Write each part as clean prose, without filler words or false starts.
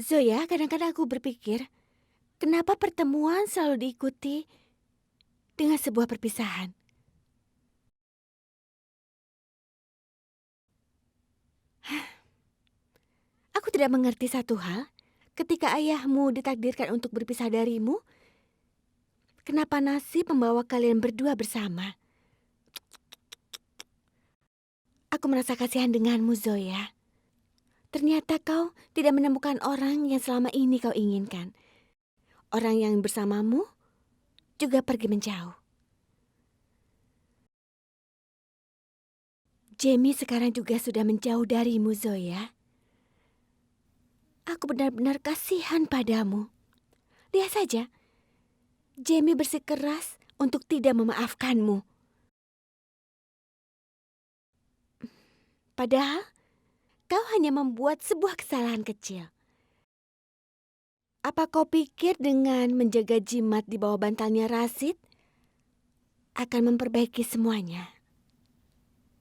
Zoya, kadang-kadang aku berpikir, kenapa pertemuan selalu diikuti dengan sebuah perpisahan? Aku tidak mengerti satu hal. Ketika ayahmu ditakdirkan untuk berpisah darimu, kenapa nasib membawa kalian berdua bersama? Aku merasa kasihan denganmu, Zoya. Ternyata kau tidak menemukan orang yang selama ini kau inginkan. Orang yang bersamamu juga pergi menjauh. Jamie sekarang juga sudah menjauh darimu, Zoya. Aku benar-benar kasihan padamu. Lihat saja, Jamie bersikeras untuk tidak memaafkanmu. Padahal, kau hanya membuat sebuah kesalahan kecil. Apa kau pikir dengan menjaga jimat di bawah bantalnya Rasid akan memperbaiki semuanya?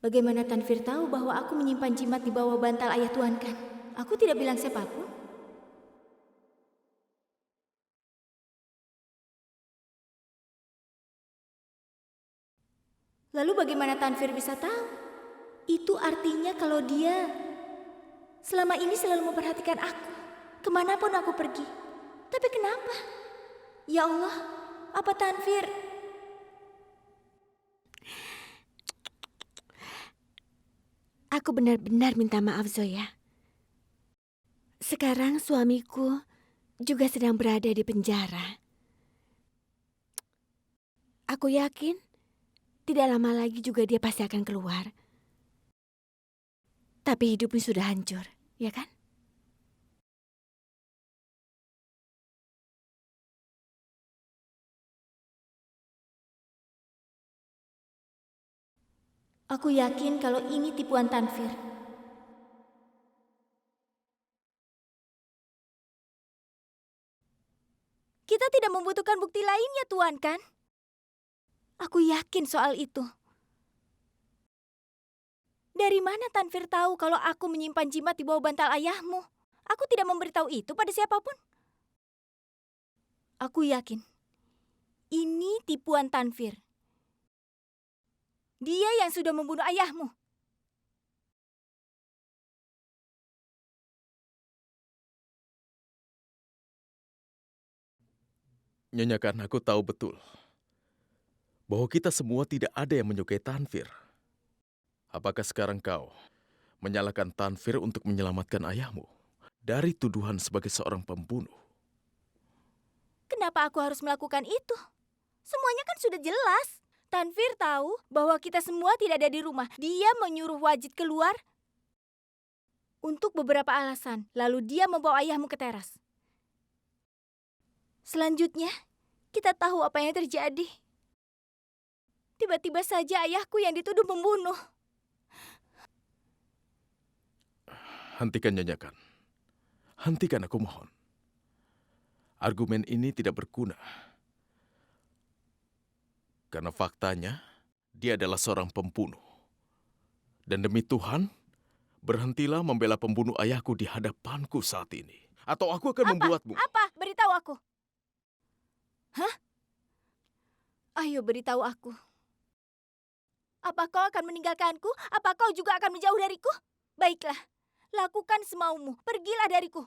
Bagaimana Tanvir tahu bahwa aku menyimpan jimat di bawah bantal ayah Tuan kan? Aku tidak bilang siapapun. Lalu bagaimana Tanvir bisa tahu? Itu artinya kalau dia selama ini selalu memperhatikan aku, kemanapun aku pergi. Tapi kenapa? Ya Allah, apa Tanvir? Aku benar-benar minta maaf, Zoya. Sekarang suamiku juga sedang berada di penjara. Aku yakin tidak lama lagi juga dia pasti akan keluar. Tapi hidupnya sudah hancur, ya kan? Aku yakin kalau ini tipuan Tanvir. Kita tidak membutuhkan bukti lainnya, Tuan, kan? Aku yakin soal itu. Dari mana Tanvir tahu kalau aku menyimpan jimat di bawah bantal ayahmu? Aku tidak memberitahu itu pada siapapun. Aku yakin ini tipuan Tanvir. Dia yang sudah membunuh ayahmu. Nyonya Khan, aku tahu betul bahwa kita semua tidak ada yang menyukai Tanvir. Apakah sekarang kau menyalahkan Tanvir untuk menyelamatkan ayahmu dari tuduhan sebagai seorang pembunuh? Kenapa aku harus melakukan itu? Semuanya kan sudah jelas. Tanvir tahu bahwa kita semua tidak ada di rumah. Dia menyuruh Wajid keluar untuk beberapa alasan. Lalu dia membawa ayahmu ke teras. Selanjutnya, kita tahu apa yang terjadi. Tiba-tiba saja ayahku yang dituduh membunuh. Hentikan, Nyonya Khan. Hentikan, aku mohon. Argumen ini tidak berguna. Karena faktanya, dia adalah seorang pembunuh. Dan demi Tuhan, berhentilah membela pembunuh ayahku di hadapanku saat ini. Atau aku akan membuatmu. Apa? Beritahu aku. Hah? Ayo beritahu aku. Apa kau akan meninggalkanku? Apa kau juga akan menjauh dariku? Baiklah, lakukan semaumu. Pergilah dariku.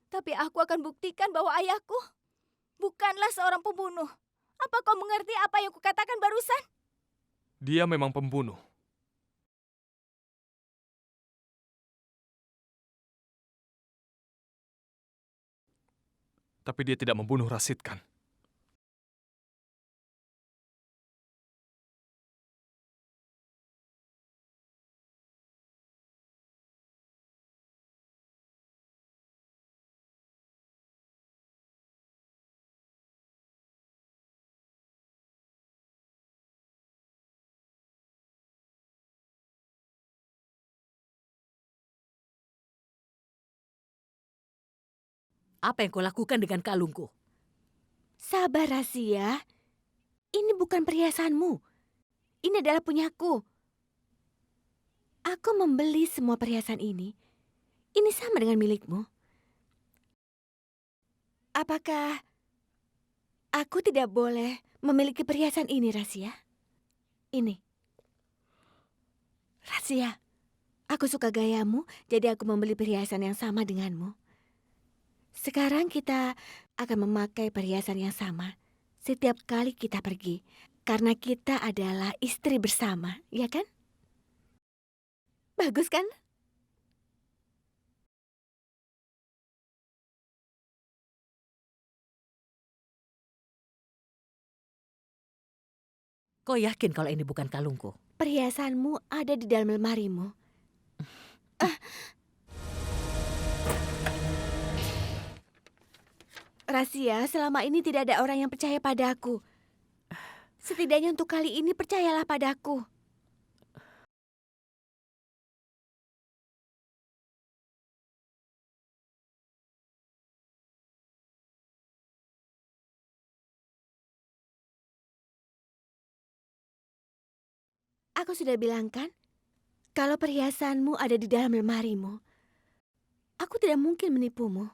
Tapi aku akan buktikan bahwa ayahku bukanlah seorang pembunuh. Apa kau mengerti apa yang kukatakan barusan? Dia memang pembunuh. Tapi dia tidak membunuh Rasid, kan? Apa yang kau lakukan dengan kalungku? Sabar, Rasia. Ini bukan perhiasanmu. Ini adalah punyaku. Aku membeli semua perhiasan ini. Ini sama dengan milikmu. Apakah aku tidak boleh memiliki perhiasan ini, Rahasia? Ini. Rahasia, aku suka gayamu, jadi aku membeli perhiasan yang sama denganmu. Sekarang kita akan memakai perhiasan yang sama setiap kali kita pergi. Karena kita adalah istri bersama, ya kan? Bagus kan? Kau yakin kalau ini bukan kalungku? Perhiasanmu ada di dalam lemarimu. Rahasia, selama ini tidak ada orang yang percaya padaku. Setidaknya untuk kali ini percayalah padaku. Aku sudah bilang kan, kalau perhiasanmu ada di dalam lemarimu, aku tidak mungkin menipumu.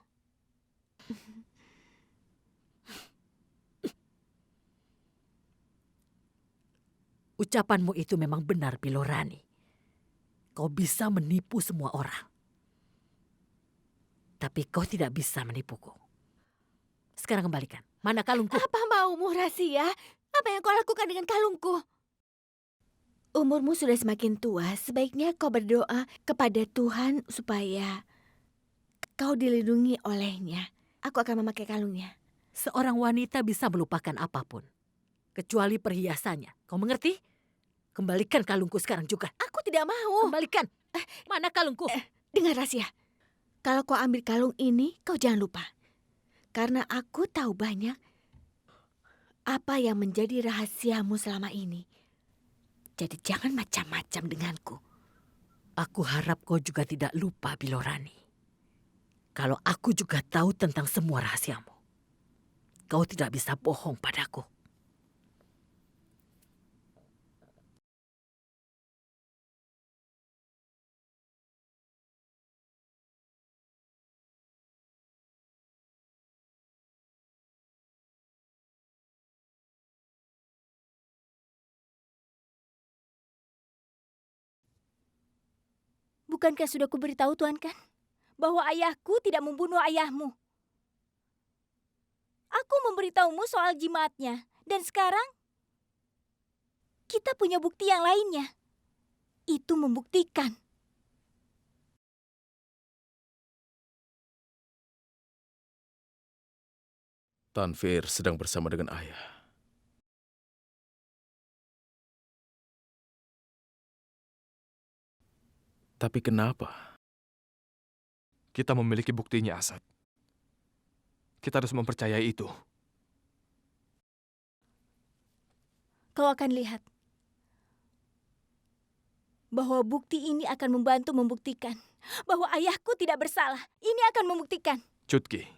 Ucapanmu itu memang benar, Pilorani. Kau bisa menipu semua orang. Tapi kau tidak bisa menipuku. Sekarang kembalikan. Mana kalungku? Apa maumu, Rahasia? Apa yang kau lakukan dengan kalungku? Umurmu sudah semakin tua, sebaiknya kau berdoa kepada Tuhan supaya kau dilindungi olehnya. Aku akan memakai kalungnya. Seorang wanita bisa melupakan apapun. Kecuali perhiasannya. Kau mengerti? Kembalikan kalungku sekarang juga. Aku tidak mau. Kembalikan. Mana kalungku? Dengar, Rahasia. Kalau kau ambil kalung ini, kau jangan lupa. Karena aku tahu banyak apa yang menjadi rahasiamu selama ini. Jadi jangan macam-macam denganku. Aku harap kau juga tidak lupa, Pilorani. Kalau aku juga tahu tentang semua rahasiamu. Kau tidak bisa bohong padaku. Bukankah sudah kuberitahu Tuan kan, bahwa ayahku tidak membunuh ayahmu? Aku memberitahumu soal jimatnya, dan sekarang kita punya bukti yang lainnya. Itu membuktikan. Tanvir sedang bersama dengan ayah. Tapi kenapa? Kita memiliki buktinya, Asad. Kita harus mempercayai itu. Kau akan lihat bahwa bukti ini akan membantu membuktikan bahwa ayahku tidak bersalah. Ini akan membuktikan. Cutki,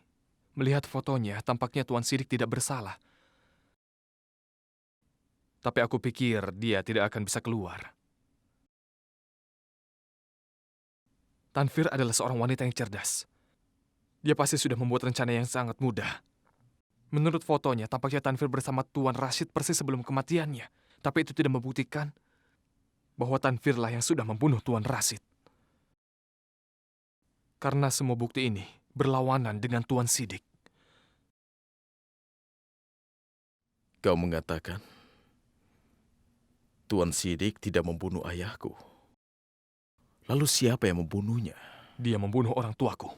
melihat fotonya, tampaknya Tuan Sidik tidak bersalah. Tapi aku pikir dia tidak akan bisa keluar. Tanvir adalah seorang wanita yang cerdas. Dia pasti sudah membuat rencana yang sangat mudah. Menurut fotonya, tampaknya Tanvir bersama Tuan Rashid persis sebelum kematiannya. Tapi itu tidak membuktikan bahwa Tanvirlah yang sudah membunuh Tuan Rashid. Karena semua bukti ini berlawanan dengan Tuan Sidik. Kau mengatakan Tuan Sidik tidak membunuh ayahku. Lalu siapa yang membunuhnya? Dia membunuh orang tuaku.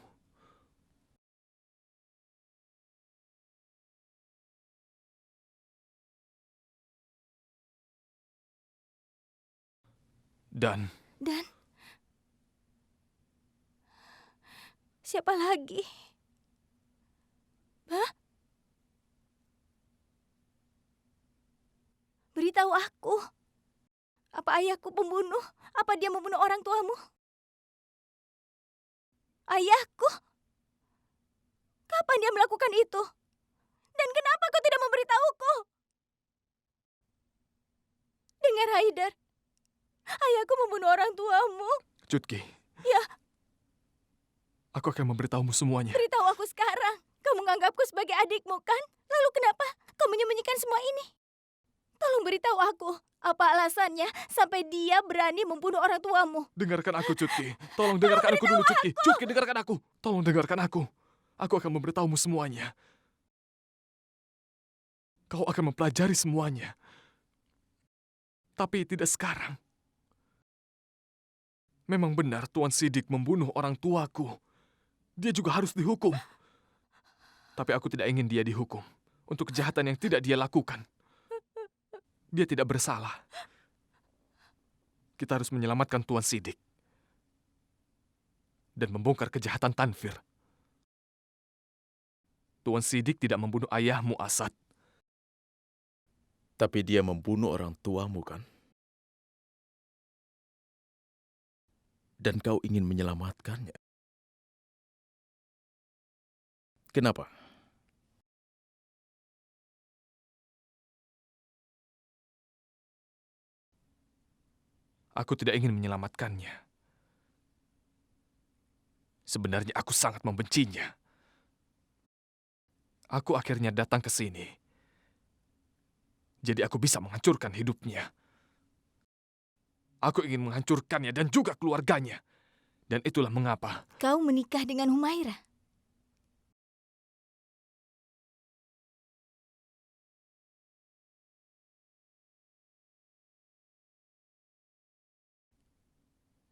Dan Siapa lagi? Hah? Beritahu aku. Apa ayahku pembunuh? Apa dia membunuh orang tuamu? Ayahku? Kapan dia melakukan itu? Dan kenapa kau tidak memberitahuku? Dengar, Haidar. Ayahku membunuh orang tuamu. Cutki, Ya, aku akan memberitahumu semuanya. beritahu aku sekarang. Kau menganggapku sebagai adikmu, kan? Lalu kenapa kau menyembunyikan semua ini? Tolong beritahu aku, apa alasannya sampai dia berani membunuh orang tuamu? Dengarkan aku, Cutki. Tolong dengarkan aku dulu, Cutki. Cutki, dengarkan aku. Tolong dengarkan aku. Aku akan memberitahumu semuanya. Kau akan mempelajari semuanya. Tapi tidak sekarang. Memang benar Tuan Sidik membunuh orang tuaku. Dia juga harus dihukum. Tapi aku tidak ingin dia dihukum untuk kejahatan yang tidak dia lakukan. Dia tidak bersalah. Kita harus menyelamatkan Tuan Sidik dan membongkar kejahatan Tanfir. Tuan Sidik tidak membunuh ayahmu, Asad. Tapi dia membunuh orang tuamu, kan? Dan kau ingin menyelamatkannya. Kenapa? Aku tidak ingin menyelamatkannya. Sebenarnya aku sangat membencinya. Aku akhirnya datang ke sini. Jadi aku bisa menghancurkan hidupnya. Aku ingin menghancurkannya dan juga keluarganya. Dan itulah mengapa. Kau menikah dengan Humaira.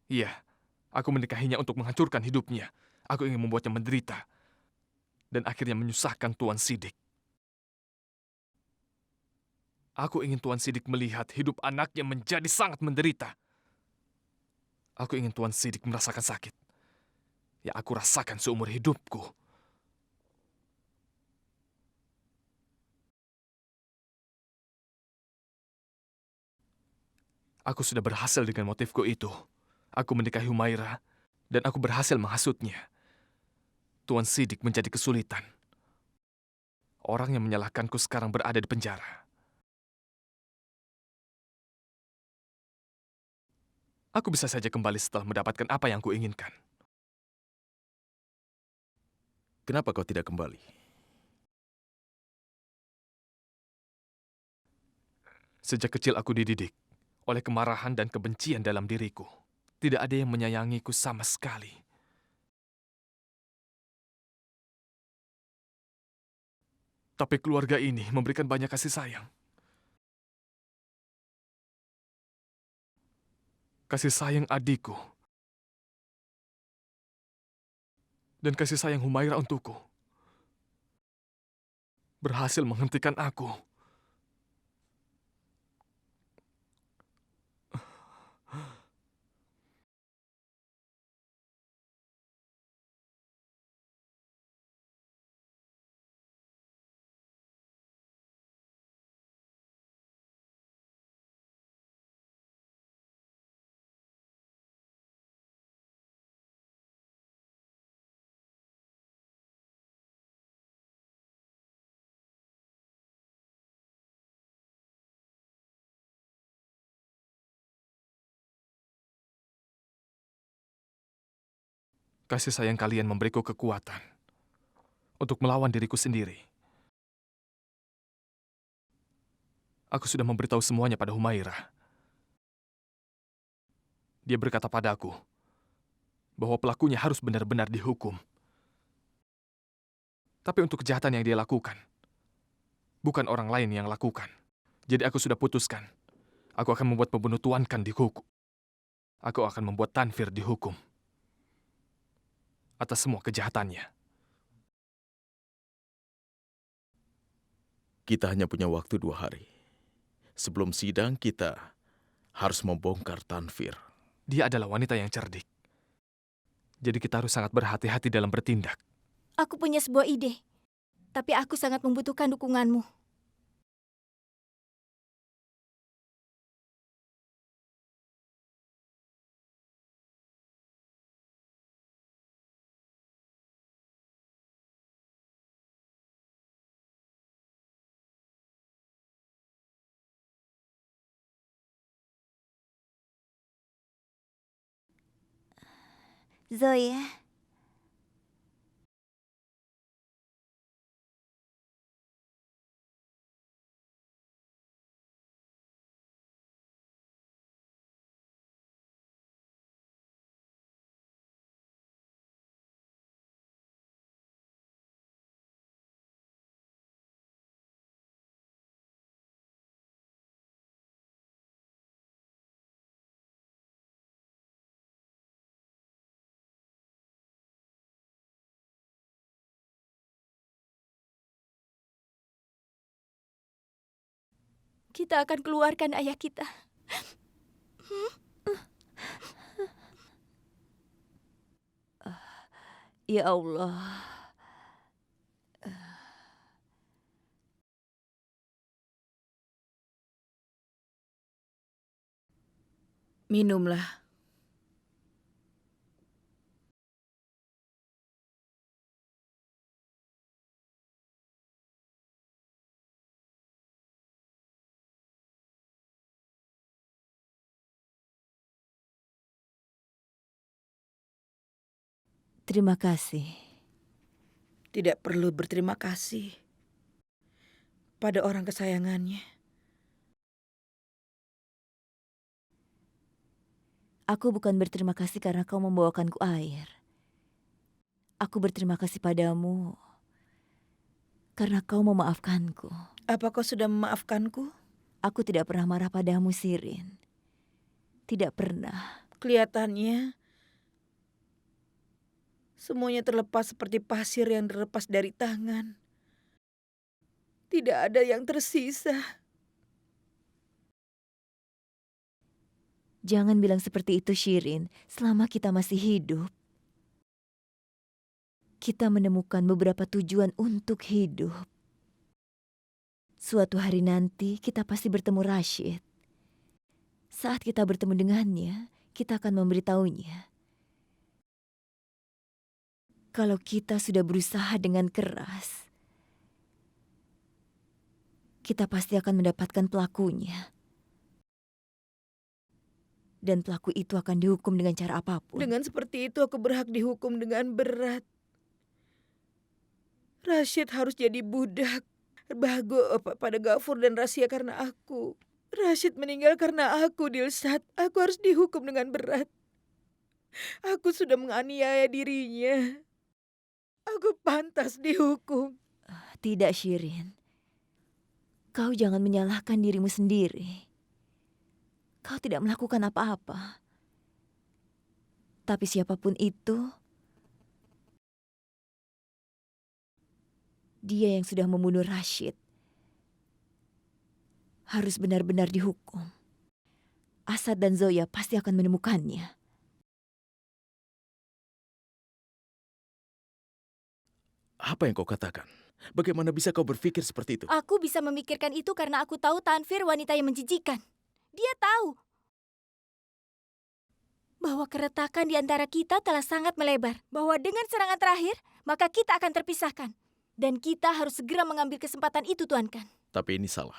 Iya, aku menikahinya untuk menghancurkan hidupnya. Aku ingin membuatnya menderita. Dan akhirnya menyusahkan Tuan Sidik. Aku ingin Tuan Sidik melihat hidup anaknya menjadi sangat menderita. Aku ingin Tuan Sidik merasakan sakit. Yang aku rasakan seumur hidupku. Aku sudah berhasil dengan motifku itu. Aku menikahi Humaira, dan aku berhasil menghasutnya. Tuan Sidik menjadi kesulitan. Orang yang menyalahkanku sekarang berada di penjara. Aku bisa saja kembali setelah mendapatkan apa yang kuinginkan. Kenapa kau tidak kembali? Sejak kecil aku dididik oleh kemarahan dan kebencian dalam diriku. Tidak ada yang menyayangiku sama sekali. Tapi keluarga ini memberikan banyak kasih sayang. Kasih sayang adikku. Dan kasih sayang Humaira untukku. Berhasil menghentikan aku. Kasih sayang kalian memberiku kekuatan untuk melawan diriku sendiri. Aku sudah memberitahu semuanya pada Humaira. Dia berkata padaku bahwa pelakunya harus benar-benar dihukum. Tapi untuk kejahatan yang dia lakukan, bukan orang lain yang lakukan. Jadi aku sudah putuskan, aku akan membuat pembunuh Tuan Kan dihukum. Aku akan membuat Tanfir dihukum atas semua kejahatannya. Kita hanya punya waktu 2 hari. Sebelum sidang, kita harus membongkar Tanfir. Dia adalah wanita yang cerdik. Jadi kita harus sangat berhati-hati dalam bertindak. Aku punya sebuah ide. Tapi aku sangat membutuhkan dukunganmu. Zoya, kita akan keluarkan ayah kita. Ya Allah. Minumlah. Terima kasih. Tidak perlu berterima kasih pada orang kesayangannya. Aku bukan berterima kasih karena kau membawakanku air. Aku berterima kasih padamu karena kau memaafkanku. Apa kau sudah memaafkanku? Aku tidak pernah marah padamu, Sirin. Tidak pernah. Kelihatannya semuanya terlepas seperti pasir yang dilepas dari tangan. Tidak ada yang tersisa. Jangan bilang seperti itu, Shirin. Selama kita masih hidup, kita menemukan beberapa tujuan untuk hidup. Suatu hari nanti kita pasti bertemu Rashid. Saat kita bertemu dengannya, kita akan memberitahunya. Kalau kita sudah berusaha dengan keras, kita pasti akan mendapatkan pelakunya. Dan pelaku itu akan dihukum dengan cara apapun. Dengan seperti itu aku berhak dihukum dengan berat. Rashid harus jadi budak. Berbahagia pada Gafur dan Rasia karena aku. Rashid meninggal karena aku, Dilsat. Aku harus dihukum dengan berat. Aku sudah menganiaya dirinya. Aku pantas dihukum. Tidak, Shirin. Kau jangan menyalahkan dirimu sendiri. Kau tidak melakukan apa-apa. Tapi siapapun itu, dia yang sudah membunuh Rashid harus benar-benar dihukum. Asad dan Zoya pasti akan menemukannya. Apa yang kau katakan? Bagaimana bisa kau berpikir seperti itu? Aku bisa memikirkan itu karena aku tahu Tanvir wanita yang menjijikan. Dia tahu bahwa keretakan di antara kita telah sangat melebar. Bahwa dengan serangan terakhir, maka kita akan terpisahkan. Dan kita harus segera mengambil kesempatan itu, Tuan Kan. Tapi ini salah.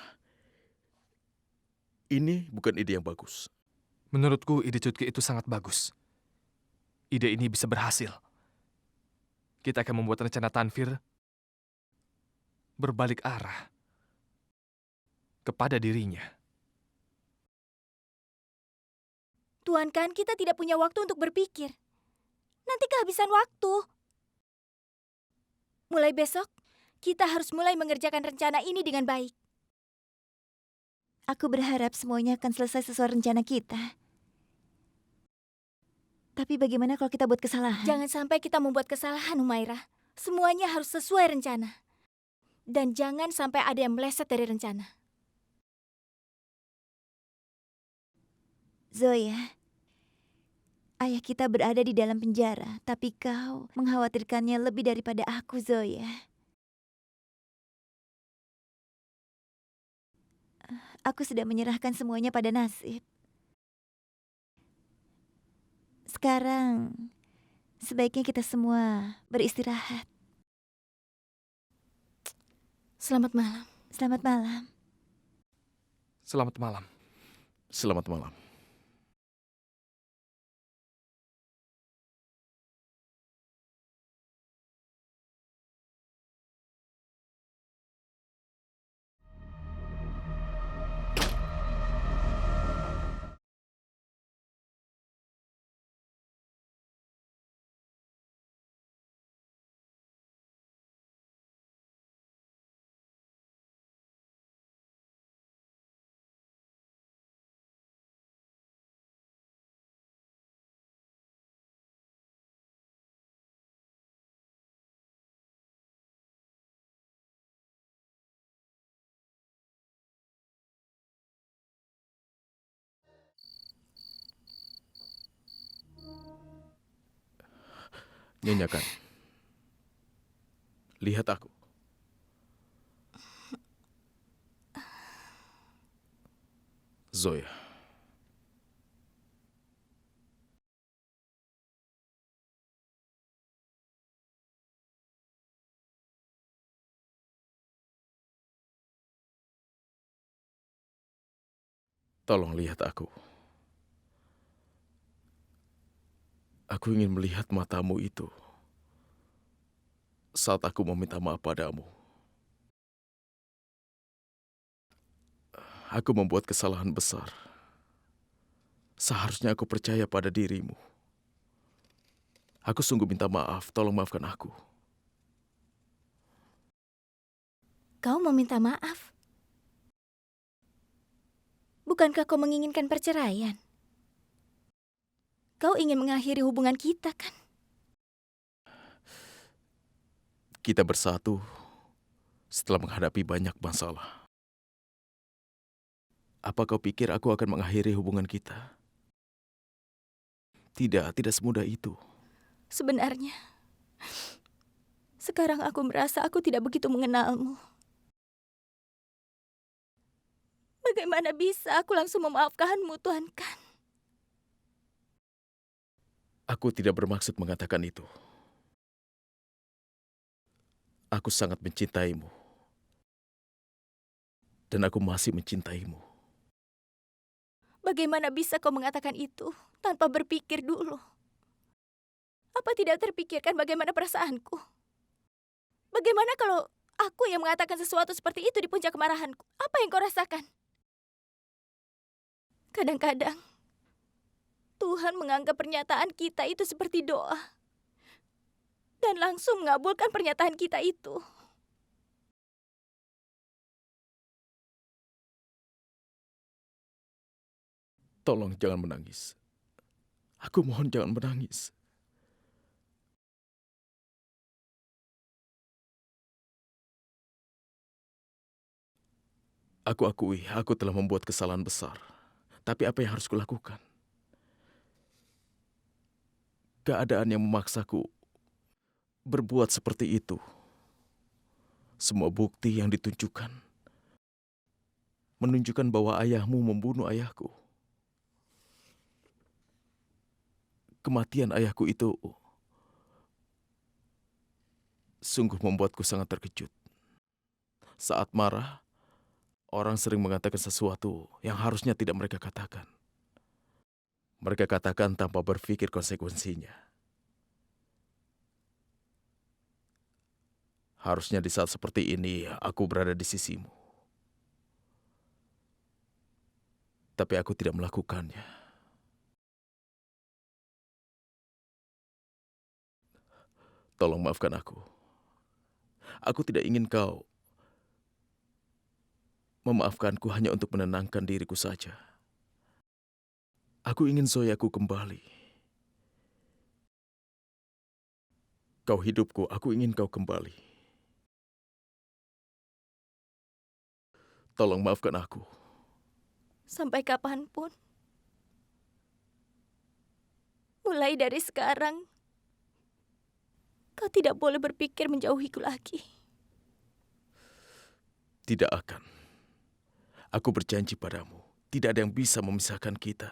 Ini bukan ide yang bagus. Menurutku ide Cutki itu sangat bagus. Ide ini bisa berhasil. Kita akan membuat rencana Tanvir berbalik arah kepada dirinya. Tuan Kan, kita tidak punya waktu untuk berpikir. Nanti kehabisan waktu. Mulai besok, kita harus mulai mengerjakan rencana ini dengan baik. Aku berharap semuanya akan selesai sesuai rencana kita. Tapi bagaimana kalau kita buat kesalahan? Jangan sampai kita membuat kesalahan, Humaira. Semuanya harus sesuai rencana. Dan jangan sampai ada yang meleset dari rencana. Zoya, ayah kita berada di dalam penjara, tapi kau mengkhawatirkannya lebih daripada aku, Zoya. Aku sudah menyerahkan semuanya pada nasib. Sekarang, sebaiknya kita semua beristirahat. Selamat malam. Selamat malam. Selamat malam. Selamat malam. Nyonya Kan, lihat aku. Zoya, tolong lihat aku. Aku ingin melihat matamu itu saat aku meminta maaf padamu. Aku membuat kesalahan besar. Seharusnya aku percaya pada dirimu. Aku sungguh minta maaf, tolong maafkan aku. Kau meminta maaf? Bukankah kau menginginkan perceraian? Kau ingin mengakhiri hubungan kita, kan? Kita bersatu setelah menghadapi banyak masalah. Apa kau pikir aku akan mengakhiri hubungan kita? Tidak, tidak semudah itu. Sebenarnya, sekarang aku merasa aku tidak begitu mengenalmu. Bagaimana bisa aku langsung memaafkanmu, Tuan Kan? Aku tidak bermaksud mengatakan itu. Aku sangat mencintaimu. Dan aku masih mencintaimu. Bagaimana bisa kau mengatakan itu tanpa berpikir dulu? Apa tidak terpikirkan bagaimana perasaanku? Bagaimana kalau aku yang mengatakan sesuatu seperti itu di puncak kemarahanku? Apa yang kau rasakan? Kadang-kadang, Tuhan menganggap pernyataan kita itu seperti doa. Dan langsung mengabulkan pernyataan kita itu. Tolong jangan menangis. Aku mohon jangan menangis. Aku akui, aku telah membuat kesalahan besar. Tapi apa yang harus kulakukan? Keadaan yang memaksaku berbuat seperti itu. Semua bukti yang ditunjukkan menunjukkan bahwa ayahmu membunuh ayahku. Kematian ayahku itu sungguh membuatku sangat terkejut. Saat marah, orang sering mengatakan sesuatu yang harusnya tidak mereka katakan. Mereka katakan tanpa berpikir konsekuensinya. Harusnya di saat seperti ini aku berada di sisimu. Tapi aku tidak melakukannya. Tolong maafkan aku. Aku tidak ingin kau memaafkanku hanya untuk menenangkan diriku saja. Aku ingin Zoyaku kembali. Kau hidupku, aku ingin kau kembali. Tolong maafkan aku. Sampai kapanpun. Mulai dari sekarang, kau tidak boleh berpikir menjauhiku lagi. Tidak akan. Aku berjanji padamu, tidak ada yang bisa memisahkan kita.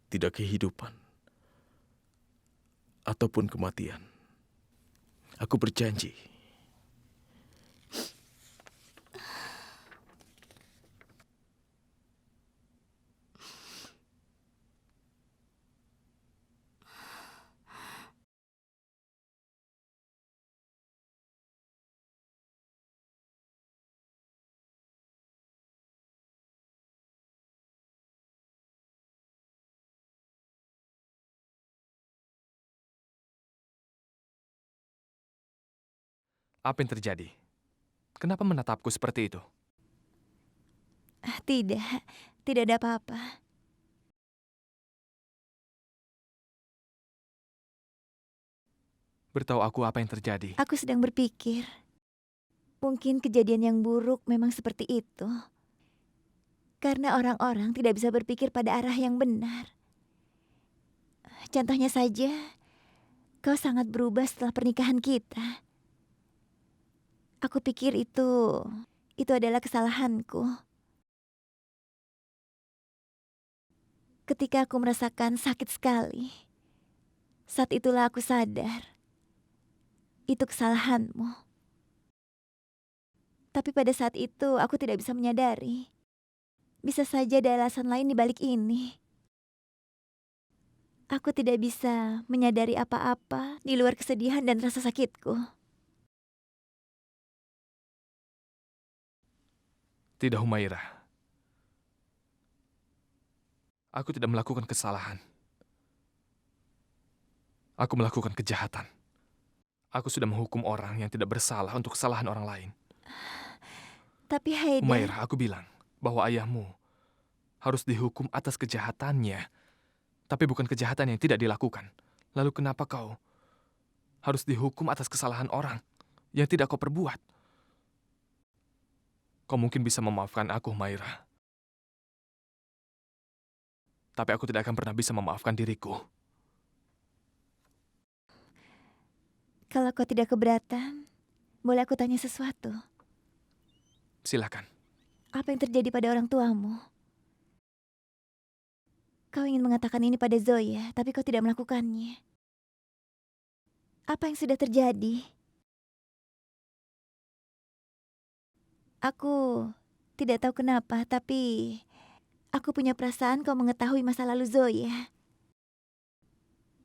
Tidak kehidupan ataupun kematian. Aku berjanji. Apa yang terjadi? Kenapa menatapku seperti itu? Tidak, tidak ada apa-apa. Beritahu aku apa yang terjadi. Aku sedang berpikir. Mungkin kejadian yang buruk memang seperti itu. Karena orang-orang tidak bisa berpikir pada arah yang benar. Contohnya saja, Kau sangat berubah setelah pernikahan kita. Aku pikir itu adalah kesalahanku. Ketika aku merasakan sakit sekali, saat itulah aku sadar, itu kesalahanmu. Tapi pada saat itu aku tidak bisa menyadari. Bisa saja ada alasan lain di balik ini. Aku tidak bisa menyadari apa-apa di luar kesedihan dan rasa sakitku. Tidak, Humaira. Aku tidak melakukan kesalahan. Aku melakukan kejahatan. Aku sudah menghukum orang yang tidak bersalah untuk kesalahan orang lain. Tapi Haidar, Humaira, aku bilang bahwa ayahmu harus dihukum atas kejahatannya, tapi bukan kejahatan yang tidak dilakukan. Lalu kenapa kau harus dihukum atas kesalahan orang yang tidak kau perbuat? Kau mungkin bisa memaafkan aku, Humaira. Tapi aku tidak akan pernah bisa memaafkan diriku. kalau kau tidak keberatan, boleh aku tanya sesuatu? Silakan. Apa yang terjadi pada orang tuamu? Kau ingin mengatakan ini pada Zoya, tapi kau tidak melakukannya. Apa yang sudah terjadi? Aku tidak tahu kenapa, tapi aku punya perasaan kau mengetahui masa lalu Zoya.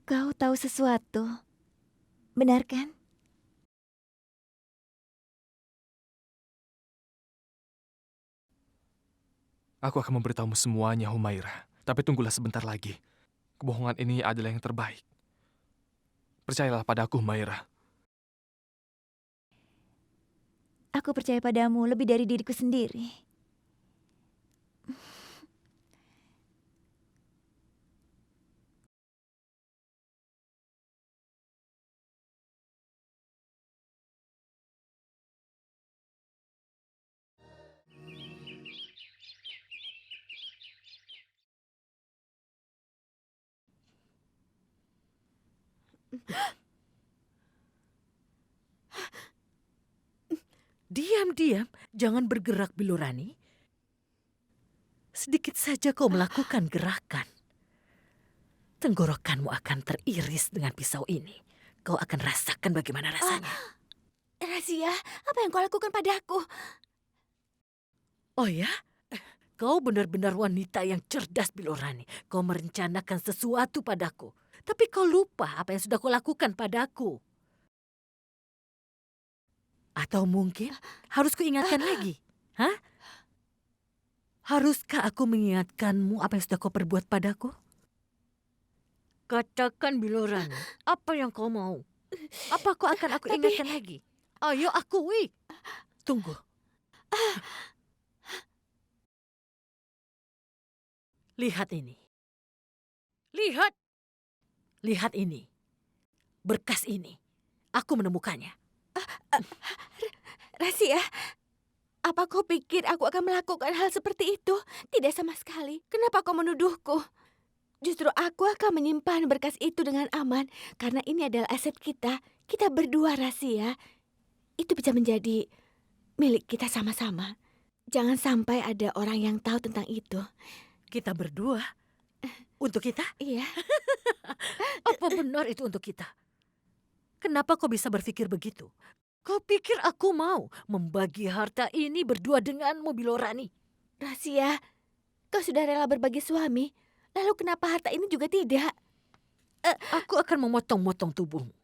Kau tahu sesuatu, benar kan? Aku akan memberitahumu semuanya, Humaira. Tapi tunggulah sebentar lagi. Kebohongan ini adalah yang terbaik. Percayalah padaku, Humaira. Aku percaya padamu lebih dari diriku sendiri. Diam-diam, jangan bergerak, Bilorani. Sedikit saja kau melakukan gerakan. Tenggorokanmu akan teriris dengan pisau ini. Kau akan rasakan bagaimana rasanya. Razia, apa yang kau lakukan padaku? Oh ya? Kau benar-benar wanita yang cerdas, Bilorani. Kau merencanakan sesuatu padaku. Tapi kau lupa apa yang sudah kau lakukan padaku. Atau mungkin harus kuingatkan lagi? Hah? Haruskah aku mengingatkanmu apa yang sudah kau perbuat padaku? Katakan, Bilorani, apa yang kau mau? Apa kau akan aku ingatkan lagi? Ayo akui. Tunggu. Lihat ini. Lihat. Lihat ini. Berkas ini. Aku menemukannya. Razia, apa kau pikir aku akan melakukan hal seperti itu? Tidak sama sekali. Kenapa kau menuduhku? Justru aku akan menyimpan berkas itu dengan aman karena ini adalah aset kita. Kita berdua, Razia. Itu bisa menjadi milik kita sama-sama. Jangan sampai ada orang yang tahu tentang itu. Kita berdua? Untuk kita? Iya. Apa benar itu untuk kita? Kenapa kau bisa berpikir begitu? Kau pikir aku mau membagi harta ini berdua denganmu, Bilorani? Razia, kau sudah rela berbagi suami. Lalu kenapa harta ini juga tidak? Aku akan memotong-motong tubuhmu.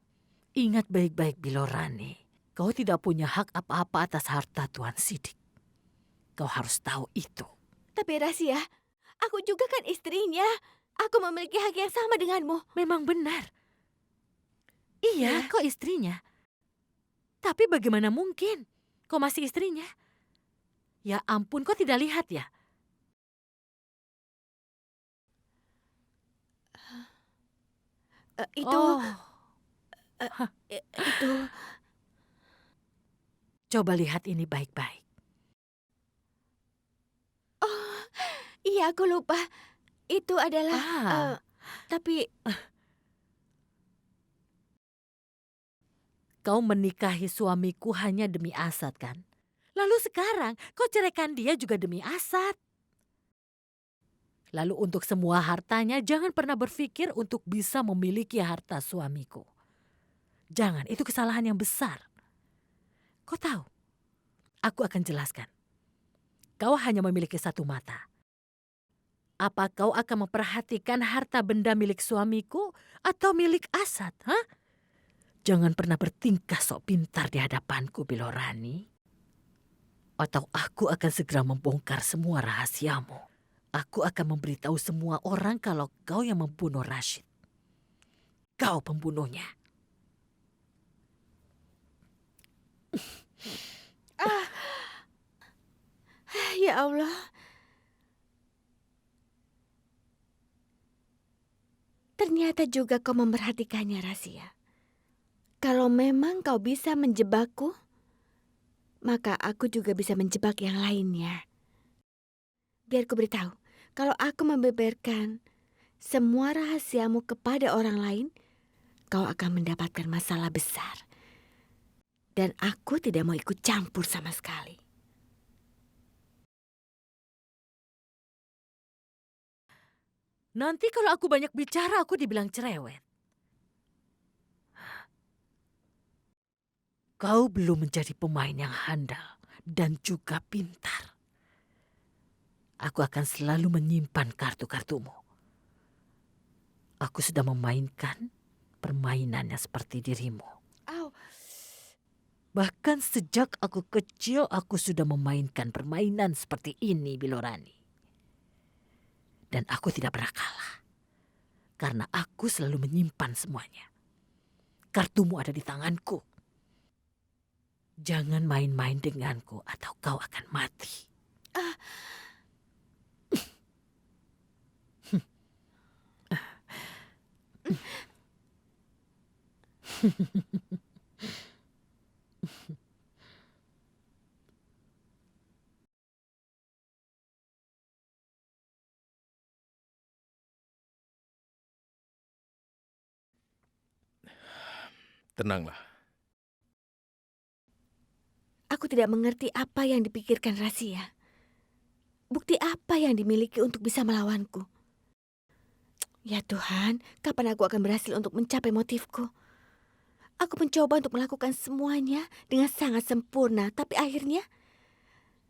Ingat baik-baik, Bilorani. Kau tidak punya hak apa-apa atas harta Tuan Sidik. Kau harus tahu itu. Tapi Razia, aku juga kan istrinya. Aku memiliki hak yang sama denganmu. Memang benar. Iya, kau istrinya. Tapi bagaimana mungkin? Kau masih istrinya? Ya ampun, kau tidak lihat ya? Itu, Oh, itu. coba lihat ini baik-baik. Oh, iya aku lupa. Itu adalah. Ah. Tapi kau menikahi suamiku hanya demi Asad kan? Lalu sekarang kau ceraikan dia juga demi Asad. Lalu untuk semua hartanya jangan pernah berpikir untuk bisa memiliki harta suamiku. Jangan, itu kesalahan yang besar. Kau tahu, aku akan jelaskan. Kau hanya memiliki satu mata. Apa kau akan memperhatikan harta benda milik suamiku atau milik Asad? Hah? Jangan pernah bertingkah sok pintar di hadapanku, Bilorani. Atau aku akan segera membongkar semua rahasiamu. Aku akan memberitahu semua orang kalau kau yang membunuh Rashid. Kau pembunuhnya. Ya Allah. Ternyata juga kau memperhatikannya, Rasia. Kalau memang kau bisa menjebakku, maka aku juga bisa menjebak yang lainnya. Biar ku beritahu, kalau aku membeberkan semua rahasiamu kepada orang lain, kau akan mendapatkan masalah besar. Dan aku tidak mau ikut campur sama sekali. Nanti kalau aku banyak bicara, aku dibilang cerewet. Kau belum menjadi pemain yang handal dan juga pintar. Aku akan selalu menyimpan kartu-kartumu. Aku sudah memainkan permainannya seperti dirimu. Au. Bahkan sejak aku kecil, aku sudah memainkan permainan seperti ini, Bilorani. Dan aku tidak pernah kalah. Karena aku selalu menyimpan semuanya. Kartumu ada di tanganku. Jangan main-main denganku atau kau akan mati. Tenanglah. Aku tidak mengerti apa yang dipikirkan Rasia. Bukti apa yang dimiliki untuk bisa melawanku? Ya Tuhan, kapan aku akan berhasil untuk mencapai motifku? Aku mencoba untuk melakukan semuanya dengan sangat sempurna, tapi akhirnya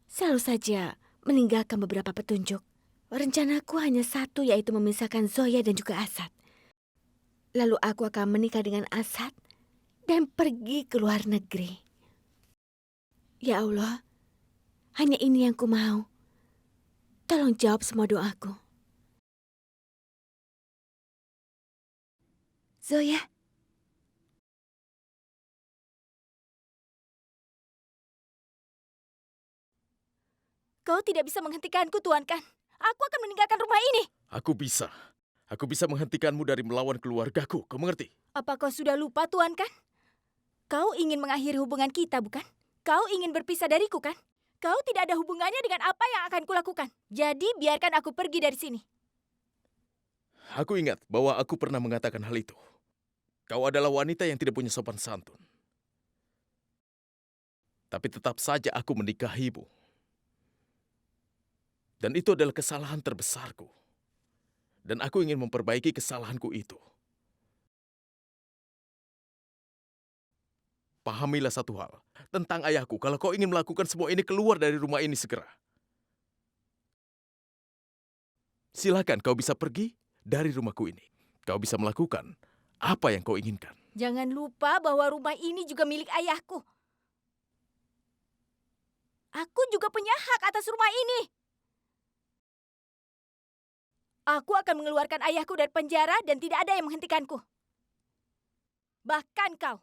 selalu saja meninggalkan beberapa petunjuk. Rencanaku hanya satu, yaitu memisahkan Zoya dan juga Asad. Lalu aku akan menikah dengan Asad dan pergi ke luar negeri. Ya Allah, hanya ini yang ku mau. Tolong jawab semua doaku. Zoya. Kau tidak bisa menghentikanku, Tuan Kan. Aku akan meninggalkan rumah ini. Aku bisa. Aku bisa menghentikanmu dari melawan keluargaku. Kau mengerti? Apa kau sudah lupa, Tuan Kan? Kau ingin mengakhiri hubungan kita, bukan? Kau ingin berpisah dariku, kan? Kau tidak ada hubungannya dengan apa yang akan kulakukan. Jadi biarkan aku pergi dari sini. Aku ingat bahwa aku pernah mengatakan hal itu. Kau adalah wanita yang tidak punya sopan santun. Tapi tetap saja aku menikahimu. Dan itu adalah kesalahan terbesarku. Dan aku ingin memperbaiki kesalahanku itu. Pahamilah satu hal tentang ayahku. Kalau kau ingin melakukan semua ini, keluar dari rumah ini segera. Silakan kau bisa pergi dari rumahku ini. Kau bisa melakukan apa yang kau inginkan. Jangan lupa bahwa rumah ini juga milik ayahku. Aku juga punya hak atas rumah ini. Aku akan mengeluarkan ayahku dari penjara dan tidak ada yang menghentikanku. Bahkan kau.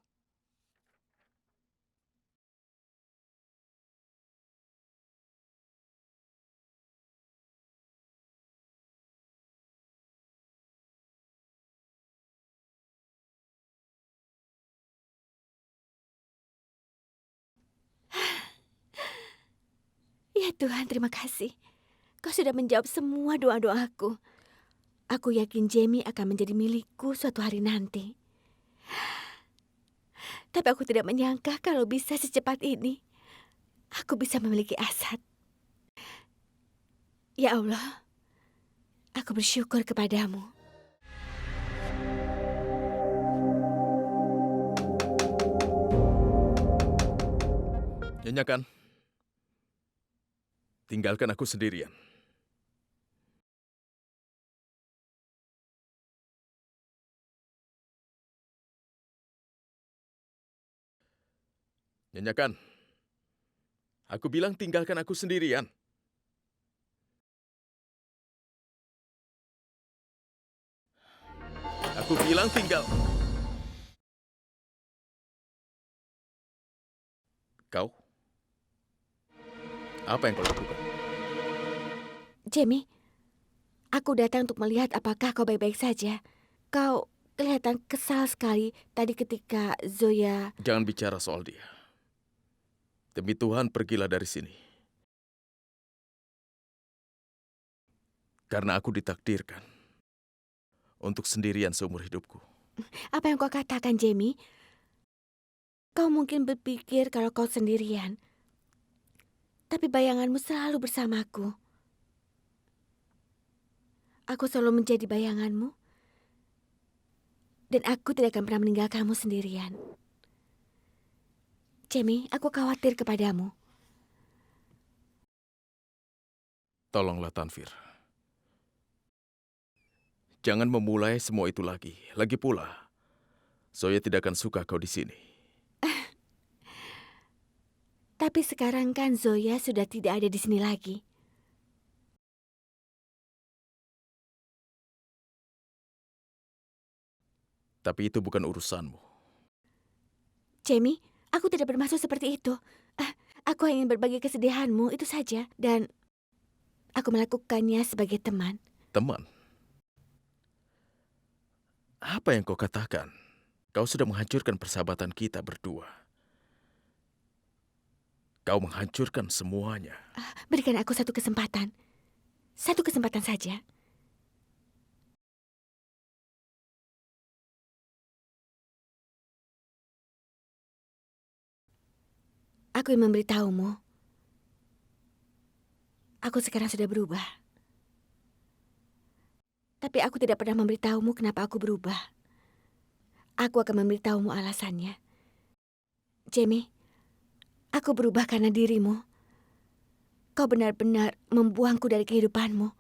Ya Tuhan, terima kasih. Kau sudah menjawab semua doa-doaku. Aku yakin Jamie akan menjadi milikku suatu hari nanti. Tapi aku tidak menyangka kalau bisa secepat ini aku bisa memiliki Asad. Ya Allah, aku bersyukur kepadamu. Nyonya Kan, tinggalkan aku sendirian. Nyonya Kan, aku bilang tinggalkan aku sendirian. Aku bilang tinggal. Kau? Apa yang kau lakukan? Jamie, aku datang untuk melihat apakah kau baik-baik saja. Kau kelihatan kesal sekali tadi ketika Zoya... Jangan bicara soal dia. Demi Tuhan, pergilah dari sini. Karena aku ditakdirkan untuk sendirian seumur hidupku. Apa yang kau katakan, Jamie? Kau mungkin berpikir kalau kau sendirian. Tapi bayanganmu selalu bersamaku. Aku selalu menjadi bayanganmu. Dan aku tidak akan pernah meninggalkanmu sendirian. Jamie, aku khawatir kepadamu. Tolonglah Tanvir. Jangan memulai semua itu lagi. Lagi pula, Zoya tidak akan suka kau di sini. Tapi sekarang kan Zoya sudah tidak ada di sini lagi. Tapi itu bukan urusanmu. Jamie, aku tidak bermaksud seperti itu. Aku hanya ingin berbagi kesedihanmu, itu saja. Dan aku melakukannya sebagai teman. Teman? Apa yang kau katakan? Kau sudah menghancurkan persahabatan kita berdua. Kau menghancurkan semuanya. Berikan aku satu kesempatan. Satu kesempatan saja. Aku yang memberitahumu. Aku sekarang sudah berubah. Tapi aku tidak pernah memberitahumu kenapa aku berubah. Aku akan memberitahumu alasannya. Jamie, aku berubah karena dirimu. Kau benar-benar membuangku dari kehidupanmu.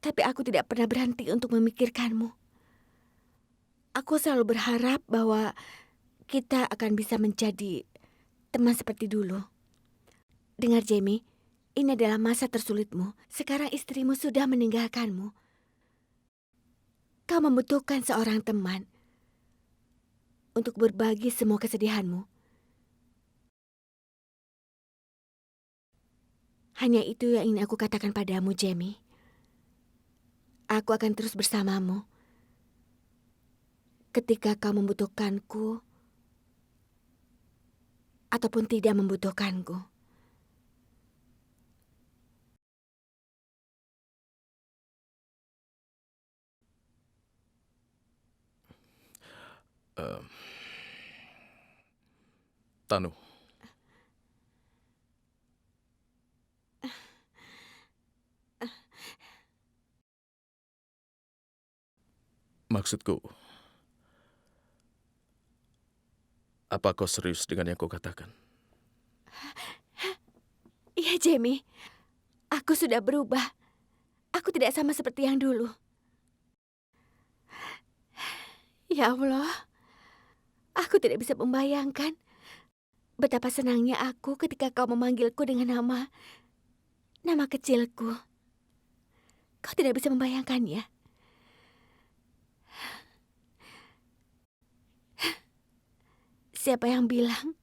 Tapi aku tidak pernah berhenti untuk memikirkanmu. Aku selalu berharap bahwa kita akan bisa menjadi teman seperti dulu. Dengar Jamie, ini adalah masa tersulitmu. Sekarang istrimu sudah meninggalkanmu. Kau membutuhkan seorang teman untuk berbagi semua kesedihanmu. Hanya itu yang ingin aku katakan padamu, Jamie. Aku akan terus bersamamu. Ketika kau membutuhkanku, ataupun tidak membutuhkanku. Tanu. Maksudku, apa kau serius dengan yang kau katakan? Iya, Jamie. Aku sudah berubah. Aku tidak sama seperti yang dulu. Ya Allah, aku tidak bisa membayangkan betapa senangnya aku ketika kau memanggilku dengan nama kecilku. Kau tidak bisa membayangkannya. Siapa yang bilang